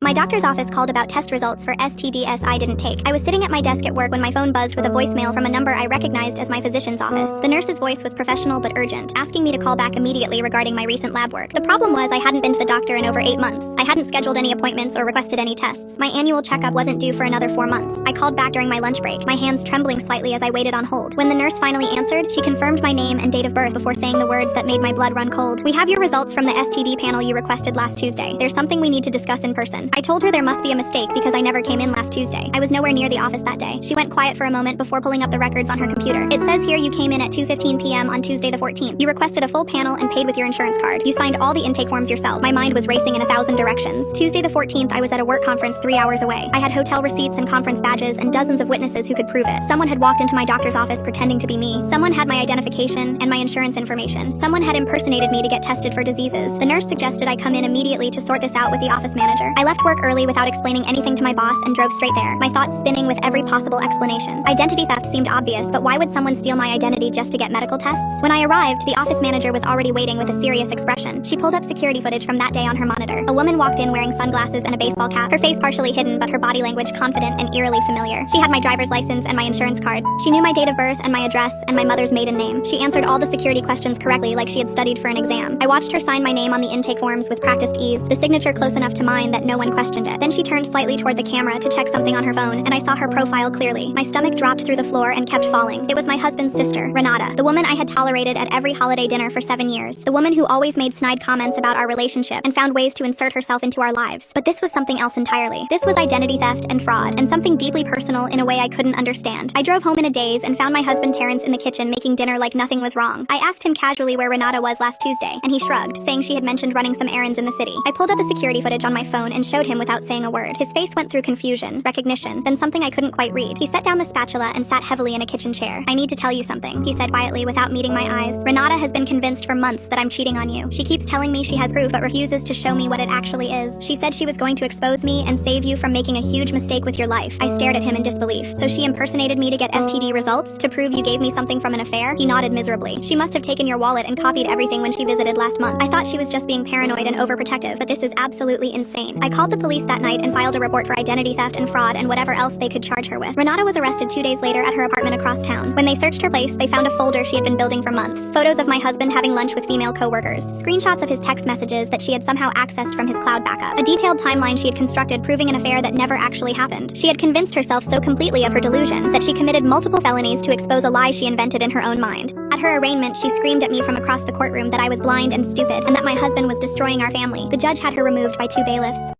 My doctor's office called about test results for STDs I didn't take. I was sitting at my desk at work when my phone buzzed with a voicemail from a number I recognized as my physician's office. The nurse's voice was professional but urgent, asking me to call back immediately regarding my recent lab work. The problem was I hadn't been to the doctor in over 8 months. I hadn't scheduled any appointments or requested any tests. My annual checkup wasn't due for another 4 months. I called back during my lunch break, my hands trembling slightly as I waited on hold. When the nurse finally answered, she confirmed my name and date of birth before saying the words that made my blood run cold. "We have your results from the STD panel you requested last Tuesday. There's something we need to discuss in person." I told her there must be a mistake because I never came in last Tuesday. I was nowhere near the office that day. She went quiet for a moment before pulling up the records on her computer. "It says here you came in at 2:15 p.m. on Tuesday the 14th. You requested a full panel and paid with your insurance card. You signed all the intake forms yourself." My mind was racing in 1,000 directions. Tuesday the 14th, I was at a work conference 3 hours away. I had hotel receipts and conference badges and dozens of witnesses who could prove it. Someone had walked into my doctor's office pretending to be me. Someone had my identification and my insurance information. Someone had impersonated me to get tested for diseases. The nurse suggested I come in immediately to sort this out with the office manager. I left work early without explaining anything to my boss and drove straight there, my thoughts spinning with every possible explanation. Identity theft seemed obvious, but why would someone steal my identity just to get medical tests? When I arrived, the office manager was already waiting with a serious expression. She pulled up security footage from that day on her monitor. A woman walked in wearing sunglasses and a baseball cap, her face partially hidden but her body language confident and eerily familiar. She had my driver's license and my insurance card. She knew my date of birth and my address and my mother's maiden name. She answered all the security questions correctly like she had studied for an exam. I watched her sign my name on the intake forms with practiced ease, the signature close enough to mine that no one questioned it. Then she turned slightly toward the camera to check something on her phone, and I saw her profile clearly. My stomach dropped through the floor and kept falling. It was my husband's sister, Renata, the woman I had tolerated at every holiday dinner for 7 years. The woman who always made snide comments about our relationship and found ways to insert herself into our lives. But this was something else entirely. This was identity theft and fraud, and something deeply personal in a way I couldn't understand. I drove home in a daze and found my husband Terrence in the kitchen making dinner like nothing was wrong. I asked him casually where Renata was last Tuesday, and he shrugged, saying she had mentioned running some errands in the city. I pulled up the security footage on my phone and showed him without saying a word. His face went through confusion, recognition, then something I couldn't quite read. He set down the spatula and sat heavily in a kitchen chair. "I need to tell you something," he said quietly without meeting my eyes. "Renata has been convinced for months that I'm cheating on you. She keeps telling me she has proof but refuses to show me what it actually is. She said she was going to expose me and save you from making a huge mistake with your life." I stared at him in disbelief. "So she impersonated me to get STD results? To prove you gave me something from an affair?" He nodded miserably. "She must have taken your wallet and copied everything when she visited last month. I thought she was just being paranoid and overprotective, but this is absolutely insane." I called the police that night and filed a report for identity theft and fraud and whatever else they could charge her with. Renata was arrested 2 days later at her apartment across town. When they searched her place, they found a folder she had been building for months. Photos of my husband having lunch with female coworkers. Screenshots of his text messages that she had somehow accessed from his cloud backup. A detailed timeline she had constructed proving an affair that never actually happened. She had convinced herself so completely of her delusion that she committed multiple felonies to expose a lie she invented in her own mind. At her arraignment, she screamed at me from across the courtroom that I was blind and stupid and that my husband was destroying our family. The judge had her removed by 2 bailiffs.